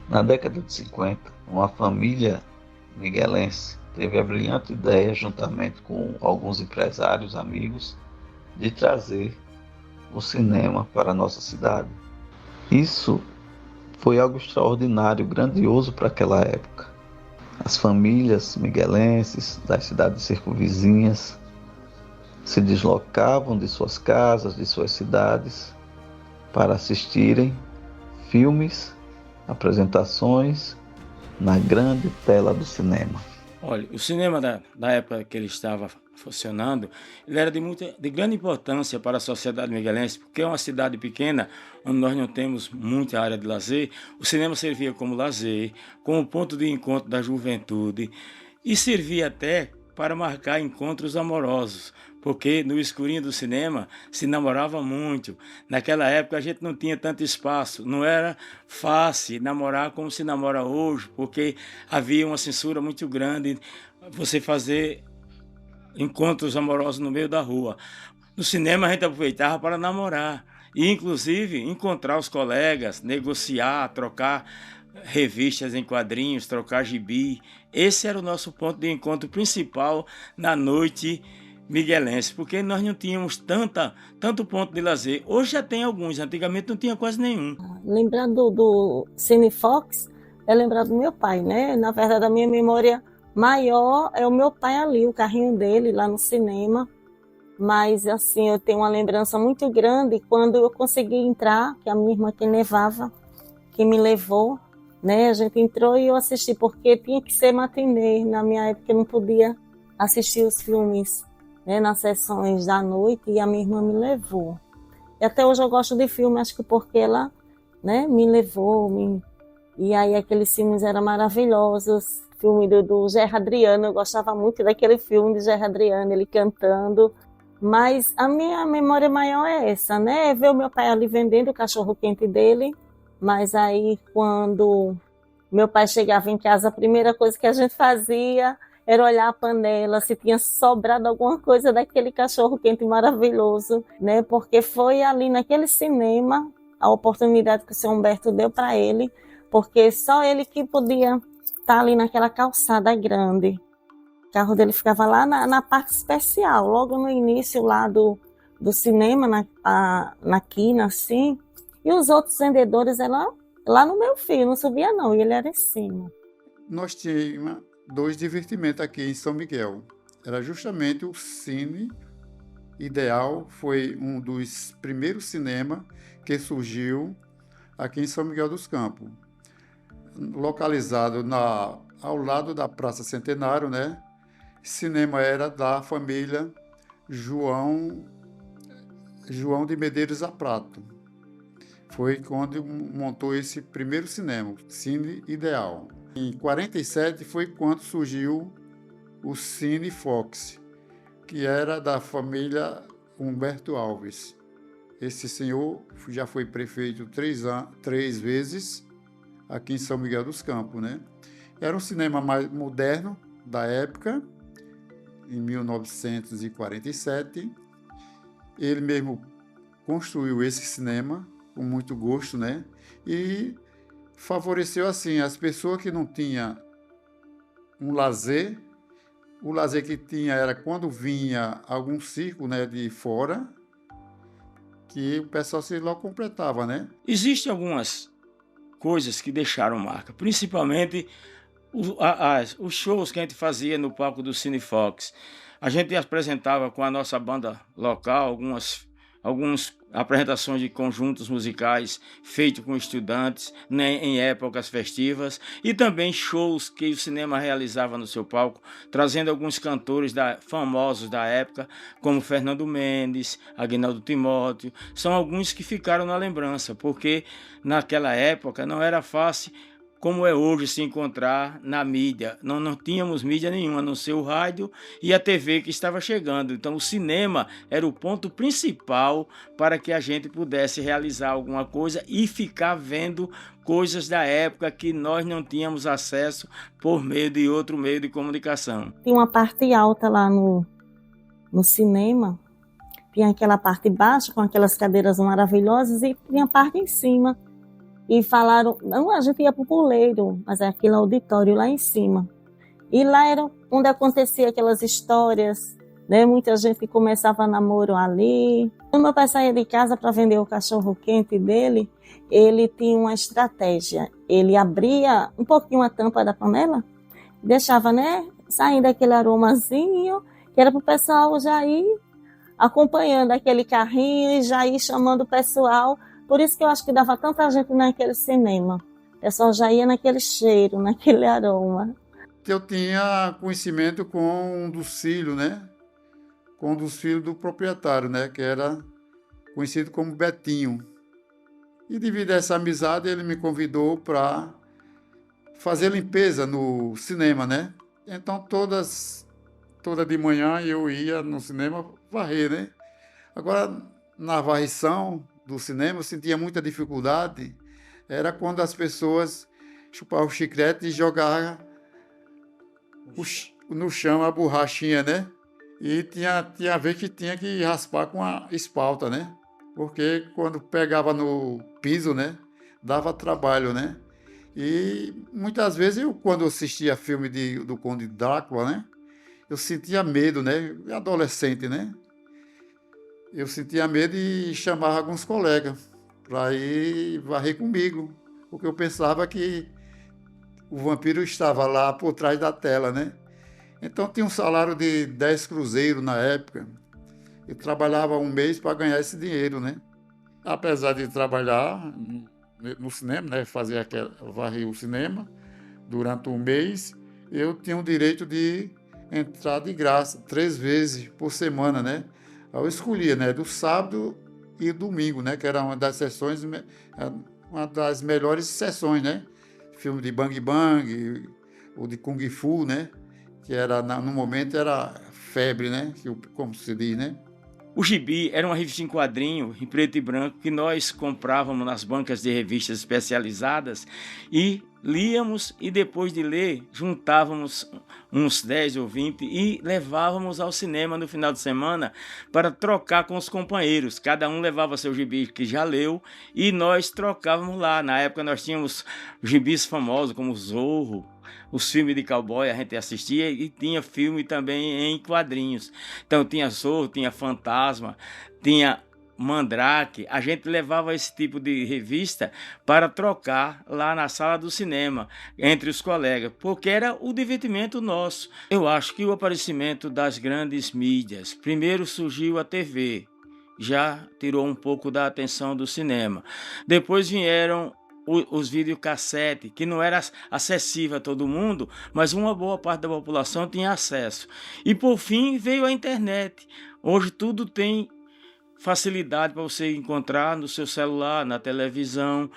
Na década de 50, uma família miguelense teve a brilhante ideia, juntamente com alguns empresários amigos, de trazer o cinema para a nossa cidade. Isso foi algo extraordinário, grandioso para aquela época. As famílias miguelenses das cidades circunvizinhas se deslocavam de suas casas, de suas cidades, para assistirem filmes, apresentações na grande tela do cinema. Olha, o cinema da época que ele estava funcionando, ele era de grande importância para a sociedade miguelense, porque é uma cidade pequena, onde nós não temos muita área de lazer. O cinema servia como lazer, como ponto de encontro da juventude, e servia até para marcar encontros amorosos, porque no escurinho do cinema se namorava muito. Naquela época a gente não tinha tanto espaço, não era fácil namorar como se namora hoje, porque havia uma censura muito grande, você fazer encontros amorosos no meio da rua. No cinema a gente aproveitava para namorar e inclusive encontrar os colegas, negociar, trocar revistas em quadrinhos, trocar gibi. Esse era o nosso ponto de encontro principal na noite miguelense, porque nós não tínhamos tanto ponto de lazer. Hoje já tem alguns, antigamente não tinha quase nenhum. Lembrando do Cine Fox, é lembrar do meu pai, né? Na verdade, a minha memória maior é o meu pai ali, o carrinho dele lá no cinema. Mas, assim, eu tenho uma lembrança muito grande quando eu consegui entrar, que a minha irmã que levava, que me levou, né? A gente entrou e eu assisti, porque tinha que ser matinê. Na minha época eu não podia assistir os filmes, né, nas sessões da noite, e a minha irmã me levou. E até hoje eu gosto de filme, acho que porque ela, né, me levou, e aí aqueles filmes eram maravilhosos. Filme do Gerard Adriano, eu gostava muito daquele filme de Gerard Adriano, ele cantando. Mas a minha memória maior é essa, né? É ver o meu pai ali vendendo o cachorro-quente dele. Mas aí, quando meu pai chegava em casa, a primeira coisa que a gente fazia era olhar a panela, se tinha sobrado alguma coisa daquele cachorro-quente maravilhoso, né? Porque foi ali naquele cinema a oportunidade que o seu Humberto deu para ele, porque só ele que podia estar ali naquela calçada grande. O carro dele ficava lá na parte especial, logo no início lá do cinema, na quina, assim. E os outros vendedores eram lá no meu fio, não subia não, e ele era em cima. Nós tínhamos dois divertimentos aqui em São Miguel. Era justamente o Cine Ideal, foi um dos primeiros cinemas que surgiu aqui em São Miguel dos Campos. Localizado ao lado da Praça Centenário, né? Cinema era da família João de Medeiros Aprato. Foi quando montou esse primeiro cinema, Cine Ideal. Em 47 foi quando surgiu o Cine Fox, que era da família Humberto Alves. Esse senhor já foi prefeito três vezes aqui em São Miguel dos Campos, né? Era um cinema mais moderno da época, em 1947. Ele mesmo construiu esse cinema com muito gosto, né? E favoreceu assim as pessoas que não tinham um lazer. O lazer que tinha era quando vinha algum circo, né, de fora, que o pessoal se logo completava, né? Existem algumas coisas que deixaram marca, principalmente os shows que a gente fazia no palco do Cine Fox. A gente apresentava com a nossa banda local algumas apresentações de conjuntos musicais feitos com estudantes, né, em épocas festivas, e também shows que o cinema realizava no seu palco, trazendo alguns cantores famosos da época, como Fernando Mendes, Aguinaldo Timóteo. São alguns que ficaram na lembrança, porque naquela época não era fácil como é hoje se encontrar na mídia. Não tínhamos mídia nenhuma, a não ser o rádio e a TV que estava chegando. Então o cinema era o ponto principal para que a gente pudesse realizar alguma coisa e ficar vendo coisas da época que nós não tínhamos acesso por meio de outro meio de comunicação. Tinha uma parte alta lá no cinema, tinha aquela parte baixa com aquelas cadeiras maravilhosas e tinha a parte em cima, e falaram, não, a gente ia para o Puleiro, mas é aquele auditório lá em cima. E lá era onde acontecia aquelas histórias, né? Muita gente começava namoro ali. Quando meu pai saía de casa para vender o cachorro-quente dele, ele tinha uma estratégia. Ele abria um pouquinho a tampa da panela, deixava, né, saindo aquele aromazinho, que era para o pessoal já ir acompanhando aquele carrinho e já ir chamando o pessoal. Por isso que eu acho que dava tanta gente naquele cinema. O pessoal já ia naquele cheiro, naquele aroma. Eu tinha conhecimento com um dos filhos, né? Com um dos filhos do proprietário, né? Que era conhecido como Betinho. E devido a essa amizade, ele me convidou para fazer limpeza no cinema, né? Então, toda de manhã eu ia no cinema varrer, né? Agora, na varrição do cinema, eu sentia muita dificuldade. Era quando as pessoas chupavam o chiclete e jogavam no chão a borrachinha, né? E tinha vez que tinha que raspar com a espalda, né? Porque quando pegava no piso, né? Dava trabalho, né? E muitas vezes quando eu assistia filme do Conde Drácula, né? Eu sentia medo, né? Adolescente, né? Eu sentia medo e chamava alguns colegas para ir varrer comigo, porque eu pensava que o vampiro estava lá por trás da tela, né? Então tinha um salário de 10 cruzeiros na época. Eu trabalhava um mês para ganhar esse dinheiro, né? Apesar de trabalhar no cinema, né? Varrer o cinema durante um mês, eu tinha o direito de entrar de graça 3 vezes por semana, né? Eu escolhia, né? Do sábado e domingo, né? Que era uma das sessões, uma das melhores sessões, né? Filme de Bang Bang, ou de Kung Fu, né? Que era, no momento era febre, né? Como se diz, né? O Gibi era uma revista em quadrinho, em preto e branco, que nós comprávamos nas bancas de revistas especializadas e líamos, e depois de ler, juntávamos uns 10 ou 20 e levávamos ao cinema no final de semana para trocar com os companheiros. Cada um levava seu gibi que já leu e nós trocávamos lá. Na época nós tínhamos gibis famosos como Zorro, os filmes de cowboy a gente assistia, e tinha filme também em quadrinhos. Então tinha Zorro, tinha Fantasma, tinha Mandrake. A gente levava esse tipo de revista para trocar lá na sala do cinema entre os colegas, porque era o divertimento nosso. Eu acho que o aparecimento das grandes mídias, primeiro surgiu a TV, já tirou um pouco da atenção do cinema. Depois vieram os videocassetes, que não era acessível a todo mundo, mas uma boa parte da população tinha acesso. E por fim veio a internet. Hoje tudo tem facilidade para você encontrar no seu celular, na televisão,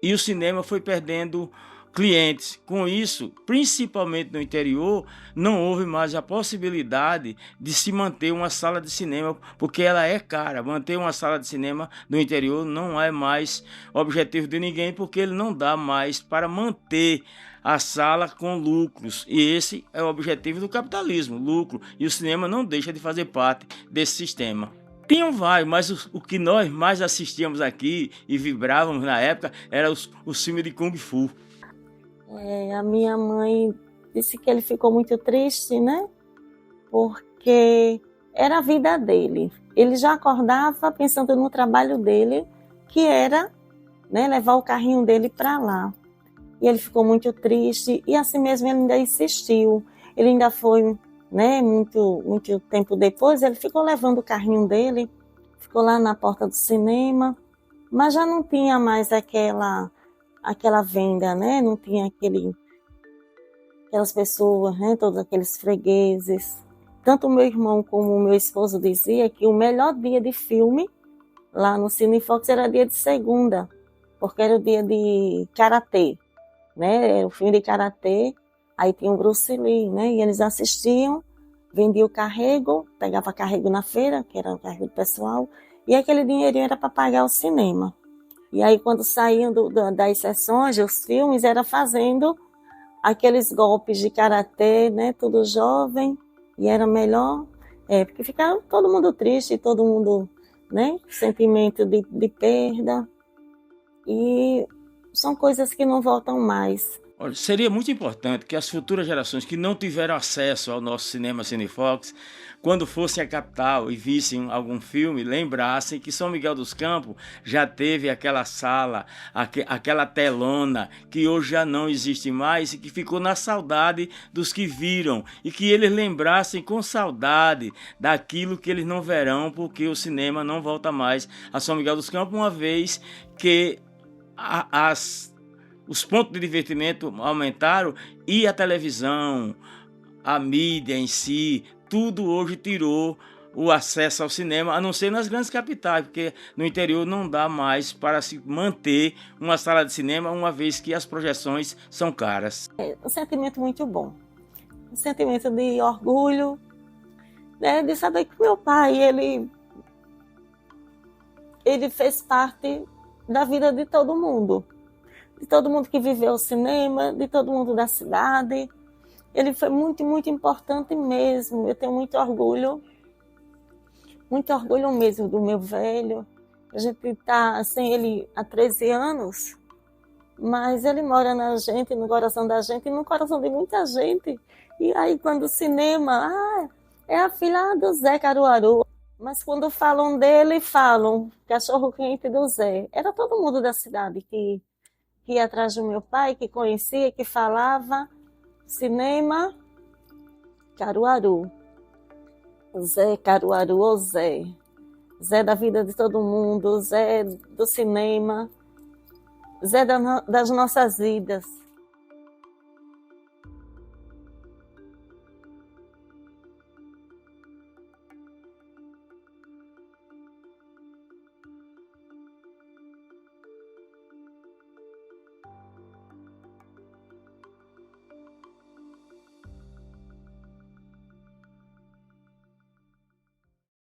e o cinema foi perdendo clientes. Com isso, principalmente no interior, não houve mais a possibilidade de se manter uma sala de cinema, porque ela é cara. Manter uma sala de cinema no interior não é mais objetivo de ninguém, porque ele não dá mais para manter a sala com lucros. E esse é o objetivo do capitalismo, lucro. E o cinema não deixa de fazer parte desse sistema. Tinham vários, mas o que nós mais assistíamos aqui e vibrávamos na época era os filmes de Kung Fu. A minha mãe disse que ele ficou muito triste, né? Porque era a vida dele. Ele já acordava pensando no trabalho dele, que era, né, levar o carrinho dele para lá. E ele ficou muito triste e assim mesmo ele ainda insistiu. Ele ainda foi, né, muito tempo depois, ele ficou levando o carrinho dele, ficou lá na porta do cinema, mas já não tinha mais aquela venda, né? Não tinha aquelas pessoas, né? Todos aqueles fregueses. Tanto o meu irmão como o meu esposo dizia que o melhor dia de filme lá no Cine Fox era dia de segunda, porque era o dia de karatê, né? Era o filme de karatê, aí tinha o Bruce Lee, né? E eles assistiam, vendiam o carrego, pegava carrego na feira, que era o carrego do pessoal, e aquele dinheirinho era para pagar o cinema. E aí, quando saíam das sessões, os filmes, era fazendo aqueles golpes de karatê, né? Tudo jovem, e era melhor, porque ficava todo mundo triste, todo mundo, né? Sentimento de perda. E são coisas que não voltam mais. Olha, seria muito importante que as futuras gerações que não tiveram acesso ao nosso cinema Cinefox, quando fossem à capital e vissem algum filme, lembrassem que São Miguel dos Campos já teve aquela sala, aquela telona, que hoje já não existe mais e que ficou na saudade dos que viram, e que eles lembrassem com saudade daquilo que eles não verão, porque o cinema não volta mais a São Miguel dos Campos, uma vez que os pontos de divertimento aumentaram e a televisão, a mídia em si, tudo hoje tirou o acesso ao cinema, a não ser nas grandes capitais, porque no interior não dá mais para se manter uma sala de cinema, uma vez que as projeções são caras. É um sentimento muito bom, um sentimento de orgulho, né, de saber que meu pai, ele fez parte da vida de todo mundo que viveu o cinema, de todo mundo da cidade. Ele foi muito, muito importante mesmo. Eu tenho muito orgulho mesmo do meu velho. A gente está sem ele há 13 anos, mas ele mora na gente, no coração da gente e no coração de muita gente. E aí quando o cinema, é a filha do Zé Caruaru. Mas quando falam dele, falam cachorro quente do Zé. Era todo mundo da cidade que ia atrás do meu pai, que conhecia, que falava cinema Caruaru. Zé Caruaru, ô Zé. Zé da vida de todo mundo, Zé do cinema, Zé das nossas vidas.